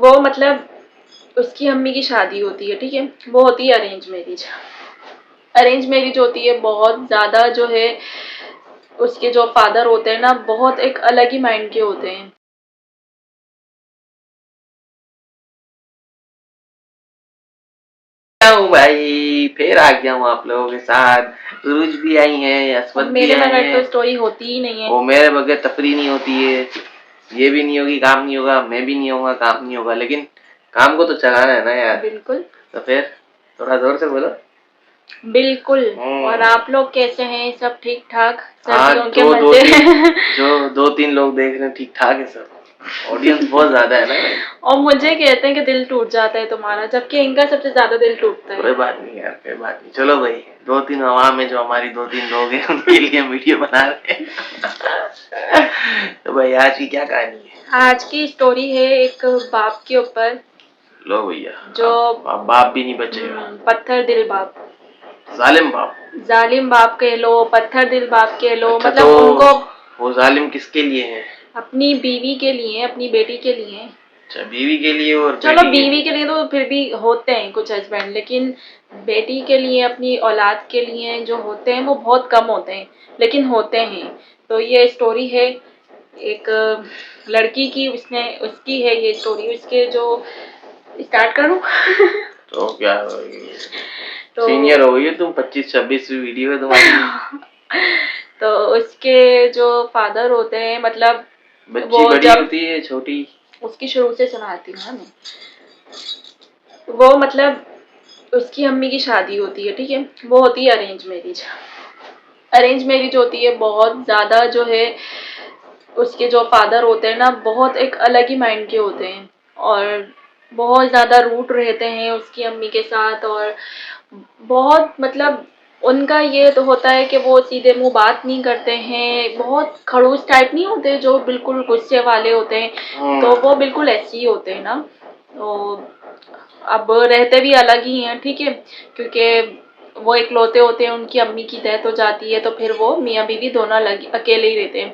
وہ مطلب اس کی امی کی شادی ہوتی ہے، ٹھیک ہے، وہ ہوتی ہے ارینج میرج۔ ارینج میرج ہوتی ہے، بہت زیادہ جو ہے اس کے جو فادر ہوتے ہیں نا، بہت ایک الگ ہی مائنڈ کے ہوتے ہیں۔ ہوں بھائی، پھر آ گیا ہوں آپ لوگوں کے ساتھ۔ عروج بھی آئی ہیں، اسود بھی میرے آئی بغیر تو ہیں۔ اسٹوری ہوتی ہی نہیں ہے۔ وہ میرے بغیر تفریح نہیں ہوتی ہے، یہ بھی نہیں ہوگی کام نہیں ہوگا، میں بھی نہیں ہوگا کام نہیں ہوگا، لیکن کام کو تو چلانا ہے نا یار۔ بالکل، تو پھر تھوڑا زور سے بولو۔ بالکل۔ اور آپ لوگ کیسے ہیں؟ سب ٹھیک ٹھاک؟ ہاں، سردیوں کے مزے؟ دو تین لوگ دیکھ رہے ہیں، ٹھیک ٹھاک ہے سب۔ آڈینس بہت زیادہ ہے نا بھائی۔ اور مجھے کہتے ہیں کہ دل ٹوٹ جاتا ہے تمہارا، جبکہ ان کا سب سے زیادہ دل ٹوٹتا ہے۔ کوئی بات نہیں یار، کوئی بات نہیں۔ چلو بھائی، دو تین عوام ہے جو ہماری دو تین لوگ ہیں، ان کے لیے ویڈیو بنا رہے ہیں۔ تو بھائی آج کی کیا کہانی ہے؟ آج کی اسٹوری ہے ایک باپ کے اوپر۔ لو بھیا، جو باپ بھی نہیں بچے گا۔ پتھر دل باپ، ظالم باپ، ظالم باپ کہہ لو، پتھر دل باپ کہہ لو۔ اچھا، مطلب ان کو وہ ظالم کس کے لیے ہے؟ اپنی بیوی کے لیے، اپنی بیٹی کے لیے۔ اچھا، بیوی کے لیے اور چلو بیوی کے لیے تو پھر بھی ہوتے ہیں کچھ ہسبینڈ، لیکن بیٹی کے لیے، اپنی اولاد کے لیے جو ہوتے ہیں وہ بہت کم ہوتے ہیں، لیکن ہوتے ہیں۔ تو یہ اسٹوری ہے ایک لڑکی کی، اس کی ہے یہ اسٹوری۔ اس کے جو اسٹارٹ کروں تو کیا سینئر ہو گئی تم، 25-26 ویڈیو ہے تمہاری۔ تو اس کے جو فادر ہوتے ہیں، مطلب بچی بڑی ہوتی ہے چھوٹی؟ اس کی شروع سے سناتی ہوں میں۔ وہ مطلب اس کی امی کی شادی ہوتی ہے، ٹھیک ہے، وہ ہوتی ہے ارینج میرج۔ ارینج میرج ہوتی ہے، بہت زیادہ جو ہے اس کے جو فادر ہوتے ہیں نا، بہت ایک الگ ہی مائنڈ کے ہوتے ہیں، اور بہت زیادہ روٹ رہتے ہیں اس کی امی کے ساتھ، اور بہت مطلب ان کا یہ تو ہوتا ہے کہ وہ سیدھے منہ بات نہیں کرتے ہیں، بہت خڑوس ٹائپ نہیں ہوتے جو بالکل غصے والے ہوتے ہیں، تو وہ بالکل ایسے ہی ہوتے ہیں نا۔ تو اب رہتے بھی الگ ہی ہیں، ٹھیک ہے، کیونکہ وہ اکلوتے ہوتے ہیں، ان کی امی کی ڈیتھ ہو جاتی ہے، تو پھر وہ میاں بیوی دونوں اکیلے ہی رہتے ہیں۔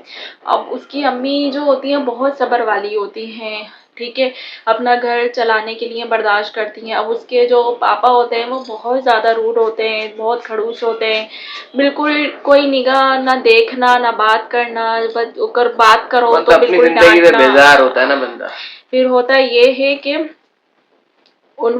اب اس کی امی جو ہوتی ہیں بہت صبر والی ہوتی ہیں، ٹھیک ہے، اپنا گھر چلانے کے لیے برداشت کرتی ہیں۔ اب اس کے جو پاپا ہوتے ہیں وہ بہت زیادہ روڈ ہوتے ہیں، بہت خڑوس ہوتے ہیں، بالکل کوئی نگاہ نہ دیکھنا نہ بات کرنا، اگر بات کرو تو اپنی بالکل زندگی سے ڈانٹنا۔ بیزار ہوتا ہے نا بندہ۔ پھر ہوتا یہ ہے کہ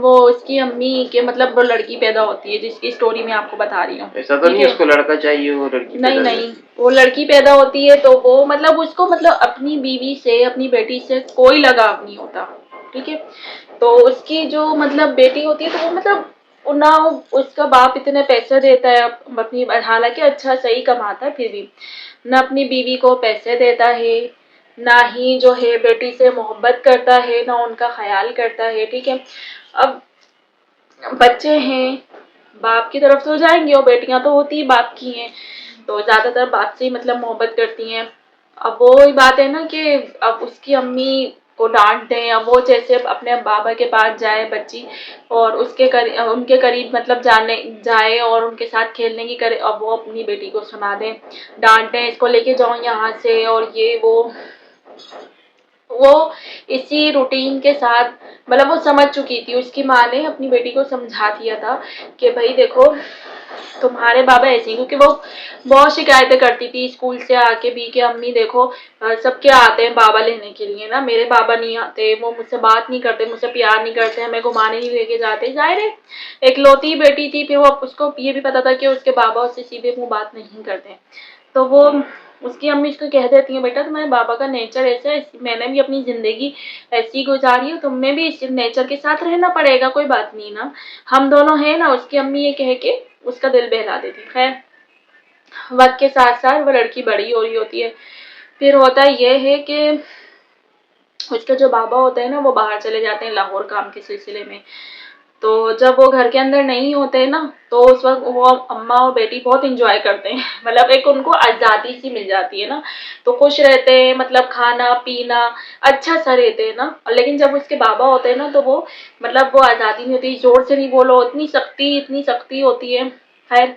وہ اس کی امی کے مطلب وہ لڑکی پیدا ہوتی ہے جس کی اسٹوری میں آپ کو بتا رہی ہوں۔ ایسا تو نہیں اس کو لڑکا چاہیے، وہ لڑکی پیدا نہیں نہیں، وہ لڑکی پیدا ہوتی ہے، تو وہ مطلب اس کو مطلب اپنی بیوی سے، اپنی بیٹی سے کوئی لگاؤ نہیں ہوتا، ٹھیک ہے۔ تو اس کی جو مطلب بیٹی ہوتی ہے، تو وہ مطلب نہ اس کا باپ اتنے پیسے دیتا ہے اپنی، حالانکہ اچھا صحیح کماتا ہے، پھر بھی نہ اپنی بیوی کو پیسے دیتا ہے، نہ ہی جو ہے بیٹی سے محبت کرتا ہے، نہ ان کا خیال کرتا ہے، ٹھیک ہے۔ اب بچے ہیں، باپ کی طرف سے ہو جائیں گے، اور بیٹیاں تو ہوتی ہی باپ کی ہیں، تو زیادہ تر باپ سے ہی مطلب محبت کرتی ہیں۔ اب وہی بات ہے نا کہ اب اس کی امی کو ڈانٹ دیں، اب وہ جیسے اپنے بابا کے پاس جائے بچی، اور ان کے قریب مطلب جائے اور ان کے ساتھ کھیلنے کی کرے، اب وہ اپنی بیٹی کو سنا دیں، ڈانٹیں، اس کو لے کے جاؤ یہاں سے، اور یہ وہ اسی روٹین کے ساتھ، مطلب وہ سمجھ چکی تھی، اس کی ماں نے اپنی بیٹی کو سمجھا دیا تھا کہ بھائی دیکھو تمہارے بابا ایسے ہی، کیونکہ وہ بہت شکایتیں کرتی تھی اسکول سے آ کے بھی کہ امی دیکھو سب کے آتے ہیں بابا لینے کے لیے نا، میرے بابا نہیں آتے، وہ مجھ سے بات نہیں کرتے، مجھ سے پیار نہیں کرتے، ہمیں گھمانے نہیں لے کے جاتے۔ ظاہر ہے ایک لوتی بیٹی تھی، پھر وہ اس کو یہ بھی پتا تھا کہ اس کے بابا اس سے سیدھے منہ بات نہیں کرتے، تو وہ اس کی امی اس کو کہہ دیتی ہیں بیٹا تمہارے بابا کا نیچر ایسا ہے، میں نے بھی اپنی زندگی ایسی گزاری ہے، تم نے بھی اس نیچر کے ساتھ رہنا پڑے گا، کوئی بات نہیں نا، ہم دونوں ہیں نا۔ اس کی امی یہ کہہ کے اس کا دل بہلا دیتی۔ خیر وقت کے ساتھ ساتھ وہ لڑکی بڑی ہو رہی ہوتی ہے، پھر ہوتا یہ ہے کہ اس کے جو بابا ہوتے ہیں نا وہ باہر چلے جاتے ہیں لاہور کام کے سلسلے میں، تو جب وہ گھر کے اندر نہیں ہوتے نا، تو اس وقت وہ اماں اور بیٹی بہت انجوائے کرتے ہیں، مطلب ایک ان کو آزادی سی مل جاتی ہے نا، تو خوش رہتے ہیں، مطلب کھانا پینا اچھا سا رہتے ہیں نا۔ لیکن جب اس کے بابا ہوتے ہیں نا تو وہ مطلب وہ آزادی نہیں ہوتی، زور سے نہیں بولو، اتنی سختی ہوتی ہے۔ خیر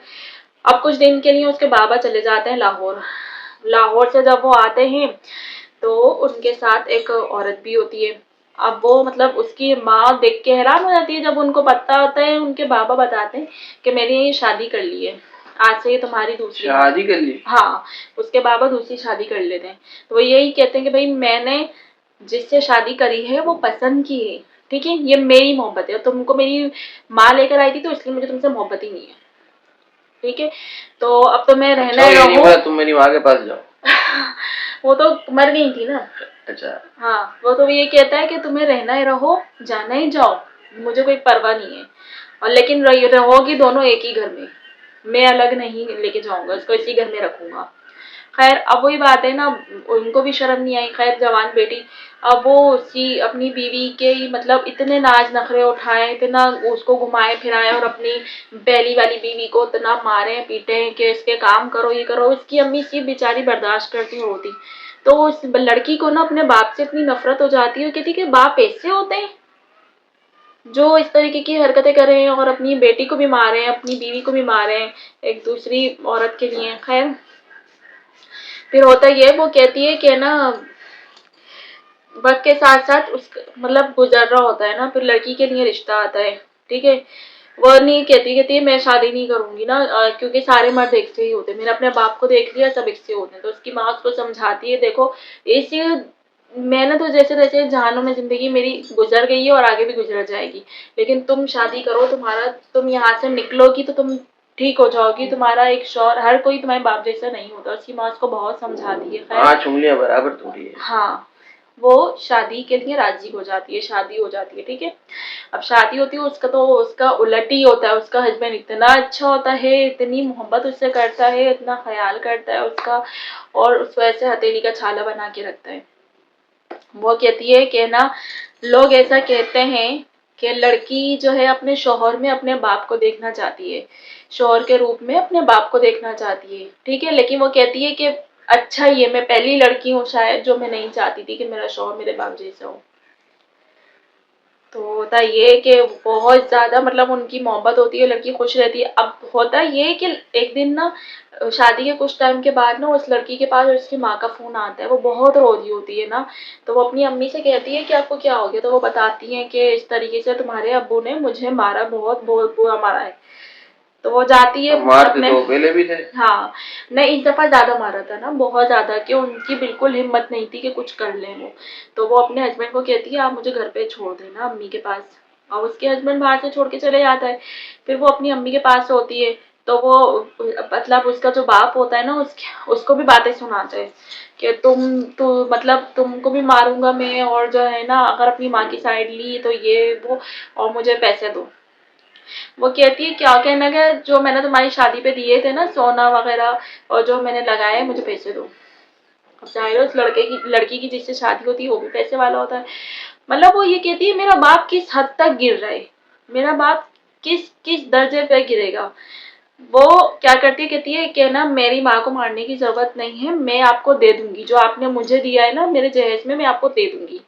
اب کچھ دن کے لیے اس کے بابا چلے جاتے ہیں لاہور سے جب وہ آتے ہیں تو ان کے ساتھ ایک عورت بھی ہوتی ہے، اب وہ مطلب اس کی ماں دیکھ کے حیران ہو جاتی ہے جب ان کو پتا ہوتا ہے، ان کے بابا بتاتے ہیں کہ میں نے شادی کر لی ہے، آج سے یہ تمہاری دوسری شادی کر لی؟ ہاں، اس کے بابا دوسری شادی کر لیتے ہیں. تو وہ یہی کہتے ہیں کہ بھائی میں نے جس سے شادی کری ہے وہ پسند کی ہے، ٹھیک ہے، یہ میری محبت ہے، تم کو میری ماں لے کر آئی تھی تو اس لیے مجھے تم سے محبت ہی نہیں ہے، ٹھیک ہے. تو اب تو میں رہنا ہی رہوں. تم میری ماں کے پاس جاؤ. وہ تو مر گئی تھی نا. اچھا. ہاں، وہ تو یہ کہتا ہے کہ تمہیں رہنا ہی رہو، جانا ہی جاؤ، مجھے کوئی پرواہ نہیں ہے، اور لیکن رہو گی دونوں ایک ہی گھر میں الگ نہیں لے کے جاؤں گا، اس کو اسی گھر میں رکھوں گا. خیر اب وہی بات ہے نا، ان کو بھی شرم نہیں آئی. خیر جوان بیٹی اب وہ اپنی بیوی کے مطلب اتنے ناز نخرے اٹھائے، اتنا اس کو گھمائے پھرائے، اور اپنی پہلی والی بیوی کو اتنا مارے پیٹے کہ اس کے کام کرو یہ کرو. اس کی امی سی بیچاری برداشت کرتی ہوتی، تو اس لڑکی کو نا اپنے باپ سے اتنی نفرت ہو جاتی ہے، کہتی کہ باپ ایسے ہوتے ہیں جو اس طریقے کی حرکتیں کر رہے ہیں اور اپنی بیٹی کو بھی مار رہے ہیں، اپنی بیوی کو بھی مار رہے ہیں ایک دوسری عورت کے لیے. خیر پھر ہوتا یہ، وہ کہتی ہے کہ نا وقت کے ساتھ ساتھ اس مطلب گزر رہا ہوتا ہے نا، پھر لڑکی کے لیے رشتہ آتا ہے، ٹھیک ہے. وہ نہیں کہتی میں شادی نہیں کروں گی نا، کیونکہ سارے مرد ایک سے ہی ہوتے ہیں، میں نے اپنے باپ کو دیکھ لیا سب ایک سے ہوتے ہیں. تو اس کی ماں اس کو سمجھاتی ہے دیکھو اس میں نے تو جیسے تیسے جہانوں میں زندگی میری گزر گئی ہے اور آگے بھی گزر جائے گی، لیکن تم شادی کرو، تم یہاں سے نکلو گی تو تم ٹھیک ہو جاؤ گی. تمہارا ایک شوہر، ہر کوئی تمہارے باپ جیسا نہیں ہوتا. اس کی ماں اس کو بہت سمجھاتی ہے. خیر انگلیاں برابر توڑی ہے. ہاں، وہ شادی کے لیے راضی ہو جاتی ہے، شادی ہو جاتی ہے، ٹھیک ہے. اب شادی ہوتی ہے اس کا الٹ ہی ہوتا ہے. اس کا ہسبینڈ اتنا اچھا ہوتا ہے، اتنی محبت اس سے کرتا ہے، اتنا خیال کرتا ہے اس کا، اور اس وجہ سے ہتھیلی کا چھالا بنا کے رکھتا ہے. وہ کہتی ہے کہ نا لوگ ایسا کہتے ہیں کہ لڑکی جو ہے اپنے شوہر میں اپنے باپ کو دیکھنا چاہتی ہے، شوہر کے روپ میں اپنے باپ کو دیکھنا چاہتی ہے، ٹھیک ہے. لیکن وہ کہتی ہے کہ اچھا یہ میں پہلی لڑکی ہوں شاید جو میں نہیں چاہتی تھی کہ میرا شوہر میرے باپ جیسا ہو. تو ہوتا یہ کہ بہت زیادہ مطلب ان کی محبت ہوتی ہے، لڑکی خوش رہتی ہے. اب ہوتا یہ کہ ایک دن نا شادی کے کچھ ٹائم کے بعد نا اس لڑکی کے پاس اس کی ماں کا فون آتا ہے. وہ بہت رو رہی ہوتی ہے نا، تو وہ اپنی امی سے کہتی ہے کہ آپ کو کیا ہو گیا؟ تو وہ بتاتی ہیں کہ اس طریقے سے تمہارے ابو نے مجھے مارا، بہت بہت برا مارا ہے. تو وہ جاتی ہے اپنے پہلے بھی تھے. ہاں نہیں، اس دفعہ زیادہ مارا تھا نا، بہت زیادہ، کہ ان کی بالکل ہمت نہیں تھی کہ کچھ کر لیں وہ. تو وہ اپنے ہسبینڈ کو کہتی ہے آپ مجھے گھر پہ چھوڑ دینا امی کے پاس، اور اس کے ہسبینڈ باہر سے چھوڑ کے چلے جاتا ہے. پھر وہ اپنی امی کے پاس ہوتی ہے، تو وہ مطلب اس کا جو باپ ہوتا ہے نا اس کو بھی باتیں سناتا ہے کہ مطلب تم کو بھی ماروں گا میں، اور جو ہے نا اگر اپنی ماں کی سائڈ لی تو یہ وہ، اور مجھے پیسے دو. وہ کہتی ہے کیا کہنا کہ جو میں نے تمہاری شادی پہ دیے تھے نا سونا وغیرہ اور جو میں نے لگایا ہے مجھے پیسے دو. اب ظاہر ہے اس لڑکی کی جس سے شادی ہوتی ہے وہ بھی پیسے والا ہوتا ہے. مطلب وہ یہ کہتی ہے میرا باپ کس حد تک گر رہا ہے، میرا باپ کس درجے پہ گرے گا. وہ کیا کرتی ہے، کہتی ہے کہ نا میری ماں کو مارنے کی ضرورت نہیں ہے، میں آپ کو دے دوں گی جو آپ نے مجھے دیا ہے نا میرے جہیز میں آپ کو دے دوں گی.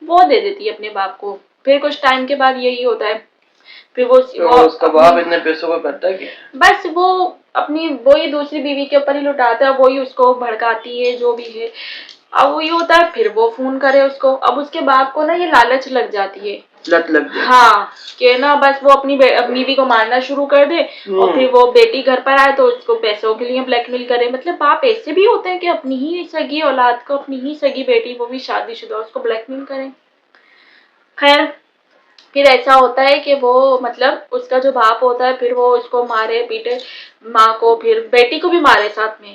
وہ دے دیتی ہے اپنے باپ کو. پھر کچھ ٹائم کے بعد یہی ہوتا ہے، پھر وہ اس کا باپ اتنے پیسوں کو کرتا ہے کیا؟ بس وہ اپنی وہی دوسری بیوی کے اوپر ہی لٹاتا ہے، وہی اس کو بھڑکاتی ہے جو بھی ہے. اب وہی ہوتا ہے پھر وہ فون کرے اس کو. اب اس کے باپ کو نا یہ لالچ لگ جاتی ہے، لت لگ جاتی. ہاں کہ نا بس وہ اپنی بیوی کو مارنا شروع کر دے، اور پھر وہ بیٹی گھر پر آئے تو اس کو پیسوں کے لیے بلیک میل کرے. مطلب باپ ایسے بھی ہوتے ہیں کہ اپنی ہی سگی اولاد کو، اپنی ہی سگی بیٹی، وہ بھی شادی شدہ، اس کو بلیک میل کریں. خیر پھر ایسا ہوتا ہے کہ وہ مطلب اس کا جو باپ ہوتا ہے پھر وہ اس کو مارے پیٹے، ماں کو، پھر بیٹی کو بھی مارے ساتھ میں،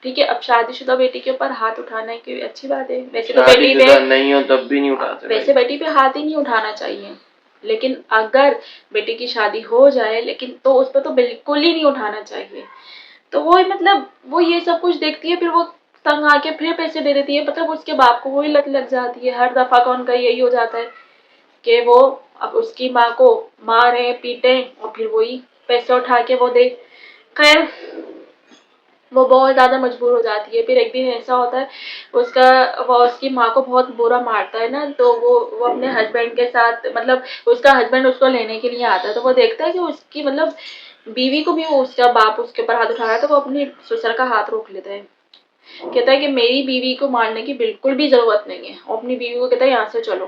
ٹھیک ہے. اب شادی شدہ بیٹی کے اوپر ہاتھ اٹھانا کی اچھی بات ہے، ویسے تو بیٹی پہ نہیں ہو تب بھی نہیں اٹھاتے، ویسے بیٹی پہ ہاتھ ہی نہیں اٹھانا چاہیے، لیکن اگر بیٹی کی شادی ہو جائے لیکن تو اس پہ تو بالکل ہی نہیں اٹھانا چاہیے. تو وہ مطلب وہ یہ سب کچھ دیکھتی ہے، پھر وہ تنگ آ کے پھر پیسے دے دیتی ہے. مطلب اس کے باپ کو وہی لت لگ جاتی ہے، ہر دفعہ کا ان کا یہی ہو جاتا ہے کہ وہ اب اس کی ماں کو مارے پیٹے اور پھر وہی پیسے اٹھا کے وہ دے. خیر وہ بہت زیادہ مجبور ہو جاتی ہے. پھر ایک دن ایسا ہوتا ہے وہ اس کی ماں کو بہت برا مارتا ہے نا، تو وہ اپنے ہسبینڈ کے ساتھ مطلب اس کا ہسبینڈ اس کو لینے کے لیے آتا ہے. تو وہ دیکھتا ہے کہ اس کی مطلب بیوی کو بھی اس کا باپ اس کے اوپر ہاتھ اٹھا رہا ہے، تو وہ اپنی سسر کا ہاتھ روک لیتا ہے. کہتا ہے کہ میری بیوی کو مارنے کی بالکل بھی ضرورت نہیں ہے، اور اپنی بیوی کو کہتا ہے یہاں سے چلو.